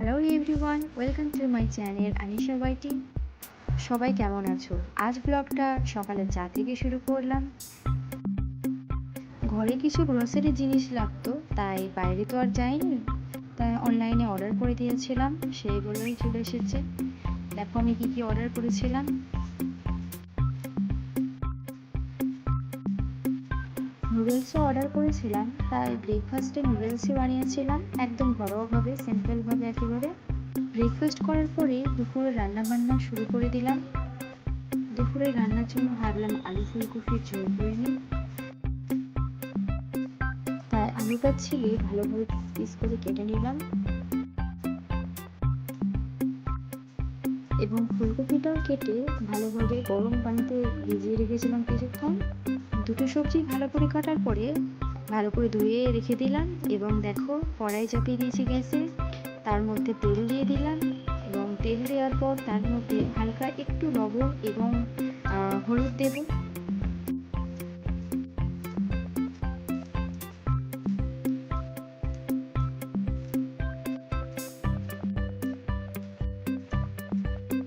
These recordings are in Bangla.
Hello everyone, welcome to my channel Anisha YT. সবাই কেমন আছো? আজ ব্লগটা সকালে চা থেকে শুরু করলাম। ঘরে কিছু গ্রোসারি জিনিস লাগতো, তাই বাইরে তো আর যাইনি, তাই অনলাইনে অর্ডার করে দিয়েছিলাম, সেইগুলোই চলে এসেছে। দেখো আমি কী কী অর্ডার করেছিলাম। নুডলসও অর্ডার করেছিলাম, তাই ব্রেকফাস্টে নুডলসই বানিয়েছিলাম একদম ঘরোয়াভাবে, সিম্পলভাবে একেবারে। ব্রেকফাস্ট করার পরে দুপুরে রান্নাবান্না শুরু করে দিলাম। দুপুরে রান্নার জন্য ভাবলাম আলু ফুলকপির ঝোল করে নিই। তাই আলুটা ছিলে ভালোভাবে পিস করে কেটে নিলাম এবং ফুলকপিটাও কেটে ভালোভাবে গরম পানিতে ভিজিয়ে রেখেছিলাম কিছুক্ষণ। দুটো সবজি ভালো করে কাটার পরে ভালো করে ধুয়ে রেখে দিলাম এবং দেখো কড়াই চাপিয়ে দিয়েছি গ্যাসে। তার মধ্যে তেল দিয়ে দিলাম এবং তেল দেওয়ার পর তার মধ্যে হালকা একটু লবণ এবং হলুদ দেবো।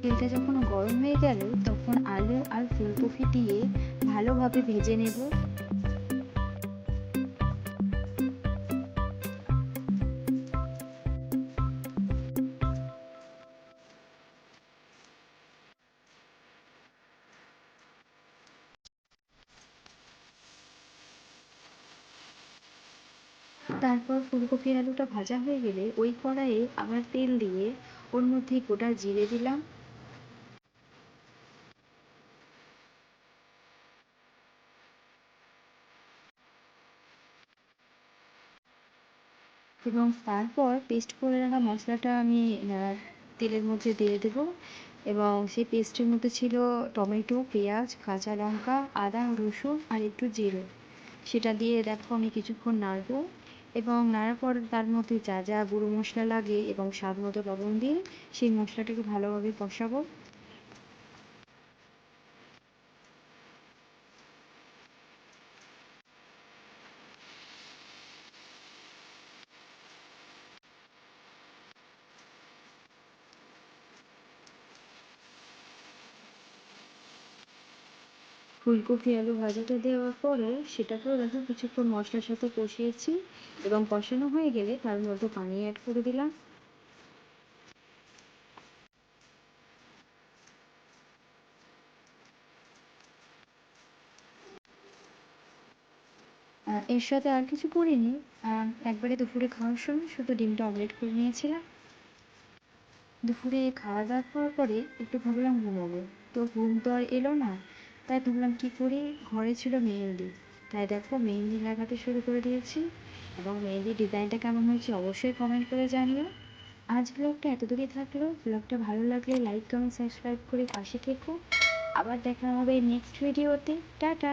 তেলটা যখন গরম হয়ে গেল তখন আলু আর ফুলকপি দিয়ে ভালোভাবে ভেজে নেব। তারপর ফুলকপি আলুটা ভাজা হয়ে গেলে ওই কড়াইয়ে আবার তেল দিয়ে ওর মধ্যে গোটা জিরে দিলাম এবং তারপর পেস্ট করে রাখা মশলাটা আমি তেলের মধ্যে দিয়ে দেবো এবং সেই পেস্টের মধ্যে ছিল টমেটো, পেঁয়াজ, কাঁচা লঙ্কা, আদা, রসুন আর একটু জিরে। সেটা দিয়ে দেখো আমি কিছুক্ষণ নাড়বো এবং নাড়ার পর তার মধ্যে যা যা গুঁড়ো মশলা লাগে এবং স্বাদ মতো লবণ দিয়ে সেই মশলাটাকে ভালোভাবে কষাবো। ফুলকপি আলু ভাজাটা দেওয়ার পরে সেটাকেও দেখো কিছুক্ষণ মশলার সাথে কষিয়েছি এবং কষানো হয়ে গেলে তার মধ্যে পানি অ্যাড করে দিলাম। এর সাথে আর কিছু করিনি। একবারে দুপুরে খাওয়ার সময় শুধু ডিমটা অমলেট করে নিয়েছিলাম। দুপুরে খাওয়া দাওয়া করার পরে একটু ভাবলাম ঘুমাবো, তো ঘুম তো আর এলো না। তাই ভাবলাম কী করি, ঘরে ছিল মেহেন্দি, তাই দেখো মেহেন্দি লাগাতে শুরু করে দিয়েছি এবং মেহেন্দির ডিজাইনটা কেমন হয়েছে অবশ্যই কমেন্ট করে জানিও। আজ ব্লগটা এতদূরই থাকলো। ব্লগটা ভালো লাগলে লাইক, কমেন্ট, সাবস্ক্রাইব করে পাশে থেকো। আবার দেখা হবে নেক্সট ভিডিওতে। টাটা।